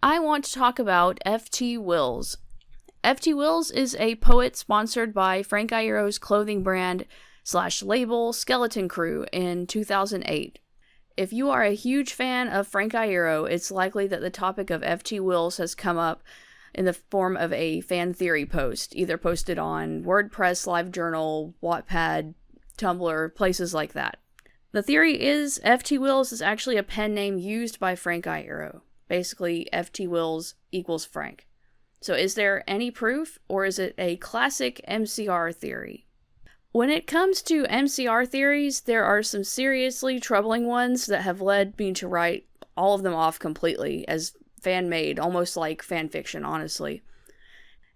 I want to talk about F.T. Willz. F.T. Willz is a poet sponsored by Frank Iero's clothing brand / label Skeleton Crew in 2008. If you are a huge fan of Frank Iero, it's likely that the topic of F.T. Willz has come up in the form of a fan theory post, either posted on WordPress, LiveJournal, Wattpad, Tumblr, places like that. The theory is F.T. Willz is actually a pen name used by Frank Iero. Basically, F.T. Willz equals Frank. So is there any proof, or is it a classic MCR theory? When it comes to MCR theories, there are some seriously troubling ones that have led me to write all of them off completely as fan-made, almost like fan fiction, honestly.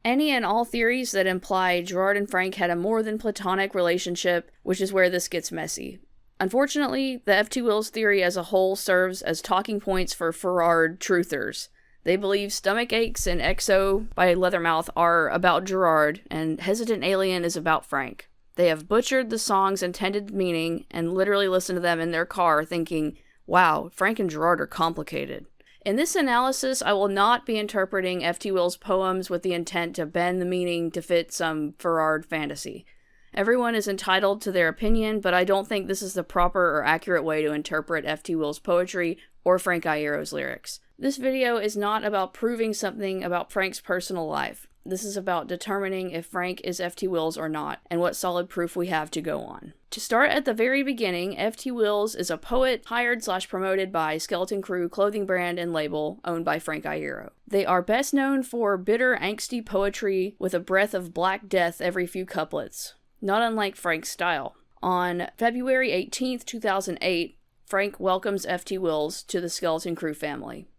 Any and all theories that imply Gerard and Frank had a more than platonic relationship, which is where this gets messy. Unfortunately, the F.T. Willz theory as a whole serves as talking points for Farrard truthers. They believe Stomach Aches and XO by Leathermouth are about Gerard, and Hesitant Alien is about Frank. They have butchered the song's intended meaning and literally listened to them in their car thinking, wow, Frank and Gerard are complicated. In this analysis, I will not be interpreting F.T. Willz' poems with the intent to bend the meaning to fit some Farrard fantasy. Everyone is entitled to their opinion, but I don't think this is the proper or accurate way to interpret F.T. Willz' poetry or Frank Iero's lyrics. This video is not about proving something about Frank's personal life. This is about determining if Frank is F.T. Willz or not, and what solid proof we have to go on. To start at the very beginning, F.T. Willz is a poet hired / promoted by Skeleton Crew clothing brand and label owned by Frank Iero. They are best known for bitter, angsty poetry with a breath of black death every few couplets, not unlike Frank's style. On February 18th, 2008, Frank welcomes F.T. Willz to the Skeleton Crew family.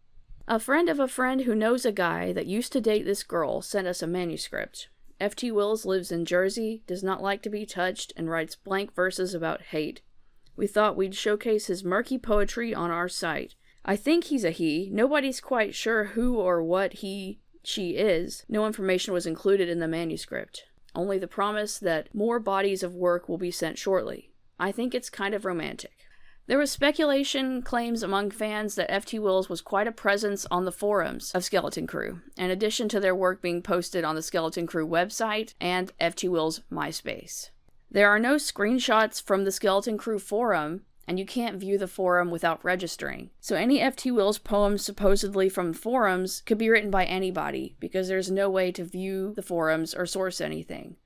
A friend of a friend who knows a guy that used to date this girl sent us a manuscript. F.T. Willz lives in Jersey, does not like to be touched, and writes blank verses about hate. We thought we'd showcase his murky poetry on our site. I think he's a he. Nobody's quite sure who or what she is. No information was included in the manuscript. Only the promise that more bodies of work will be sent shortly. I think it's kind of romantic. There was speculation, claims among fans that F.T. Willz was quite a presence on the forums of Skeleton Crew, in addition to their work being posted on the Skeleton Crew website and F.T. Willz' MySpace. There are no screenshots from the Skeleton Crew forum, and you can't view the forum without registering. So any F.T. Willz poems supposedly from forums could be written by anybody, because there's no way to view the forums or source anything.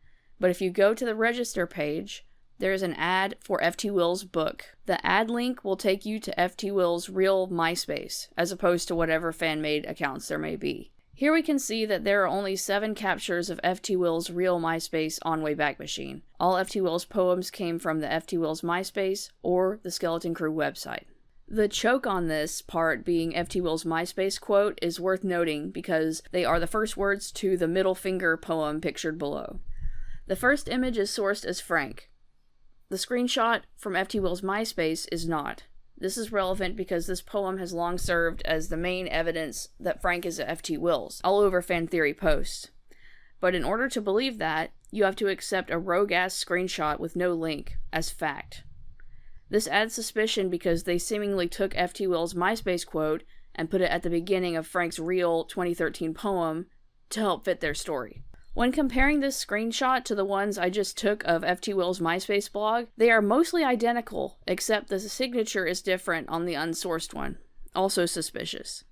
But if you go to the register page, there is an ad for F.T. Willz' book. The ad link will take you to F.T. Willz' real MySpace, as opposed to whatever fan-made accounts there may be. Here we can see that there are only 7 captures of F.T. Willz' real MySpace on Wayback Machine. All F.T. Willz poems came from the F.T. Willz MySpace or the Skeleton Crew website. The choke on this part being F.T. Willz' MySpace quote is worth noting because they are the first words to the middle finger poem pictured below. The first image is sourced as Frank. The screenshot from F.T. Willz' MySpace is not. This is relevant because this poem has long served as the main evidence that Frank is F.T. Willz, all over fan theory posts. But in order to believe that, you have to accept a rogue-ass screenshot with no link as fact. This adds suspicion because they seemingly took F.T. Willz' MySpace quote and put it at the beginning of Frank's real 2013 poem to help fit their story. When comparing this screenshot to the ones I just took of F.T. Willz' MySpace blog, they are mostly identical, except the signature is different on the unsourced one. Also suspicious.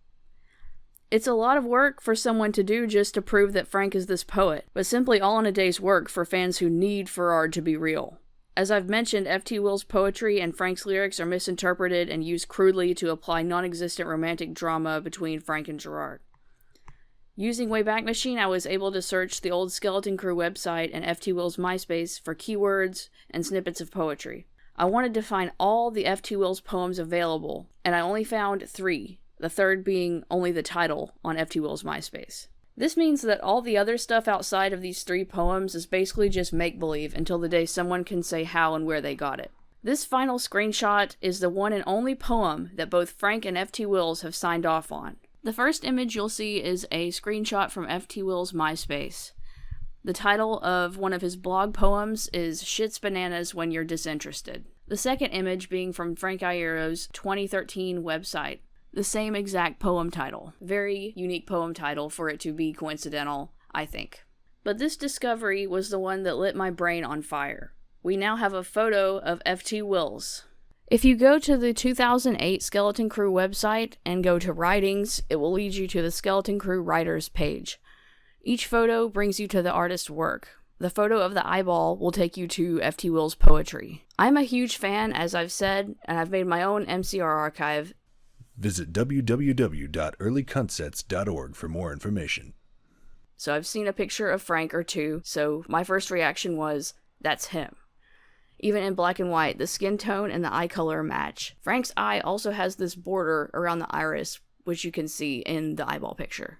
It's a lot of work for someone to do just to prove that Frank is this poet, but simply all in a day's work for fans who need Farrard to be real. As I've mentioned, F.T. Willz' poetry and Frank's lyrics are misinterpreted and used crudely to apply non-existent romantic drama between Frank and Gerard. Using Wayback Machine, I was able to search the old Skeleton Crew website and F.T. Willz' MySpace for keywords and snippets of poetry. I wanted to find all the F.T. Willz poems available, and I only found 3, the third being only the title on F.T. Willz' MySpace. This means that all the other stuff outside of these 3 poems is basically just make-believe until the day someone can say how and where they got it. This final screenshot is the one and only poem that both Frank and F.T. Willz have signed off on. The first image you'll see is a screenshot from F.T. Willz' MySpace. The title of one of his blog poems is Shit's Bananas When You're Disinterested. The second image being from Frank Iero's 2013 website. the same exact poem title. Very unique poem title for it to be coincidental, I think. But this discovery was the one that lit my brain on fire. We now have a photo of F.T. Willz. If you go to the 2008 Skeleton Crew website and go to Writings, it will lead you to the Skeleton Crew Writers page. Each photo brings you to the artist's work. The photo of the eyeball will take you to F.T. Willz' poetry. I'm a huge fan, as I've said, and I've made my own MCR archive. Visit www.earlyconcepts.org for more information. So I've seen a picture of Frank or two, so my first reaction was, that's him. Even in black and white, the skin tone and the eye color match. Frank's eye also has this border around the iris, which you can see in the eyeball picture.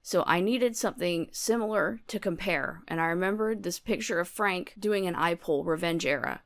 So I needed something similar to compare, and I remembered this picture of Frank doing an eye pull Revenge Era.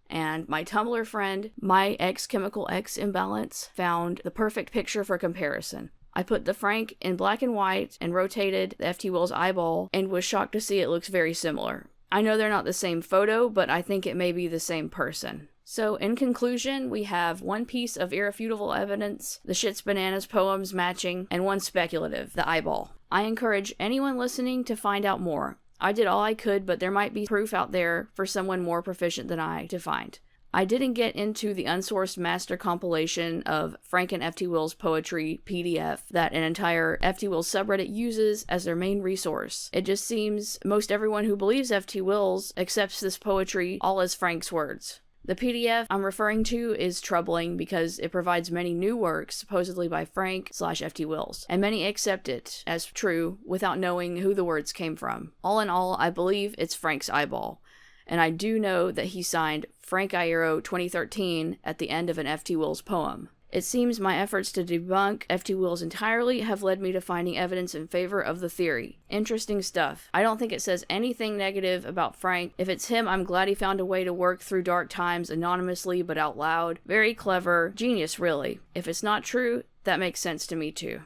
And my Tumblr friend, My X Chemical X Imbalance, found the perfect picture for comparison. I put the Frank in black and white and rotated the F.T. Willz eyeball and was shocked to see it looks very similar. I know they're not the same photo, but I think it may be the same person. So in conclusion, we have one piece of irrefutable evidence, the Shits Bananas poems matching, and one speculative, the eyeball. I encourage anyone listening to find out more. I did all I could, but there might be proof out there for someone more proficient than I to find. I didn't get into the unsourced master compilation of Frank and F.T. Willz poetry PDF that an entire F.T. Willz subreddit uses as their main resource. It just seems most everyone who believes F.T. Willz accepts this poetry all as Frank's words. The PDF I'm referring to is troubling because it provides many new works supposedly by Frank/F.T. Willz, and many accept it as true without knowing who the words came from. All in all, I believe it's Frank's eyeball. And I do know that he signed Frank Iero 2013 at the end of an F.T. Willz poem. It seems my efforts to debunk F.T. Willz entirely have led me to finding evidence in favor of the theory. Interesting stuff. I don't think it says anything negative about Frank. If it's him, I'm glad he found a way to work through dark times anonymously but out loud. Very clever. Genius, really. If it's not true, that makes sense to me too.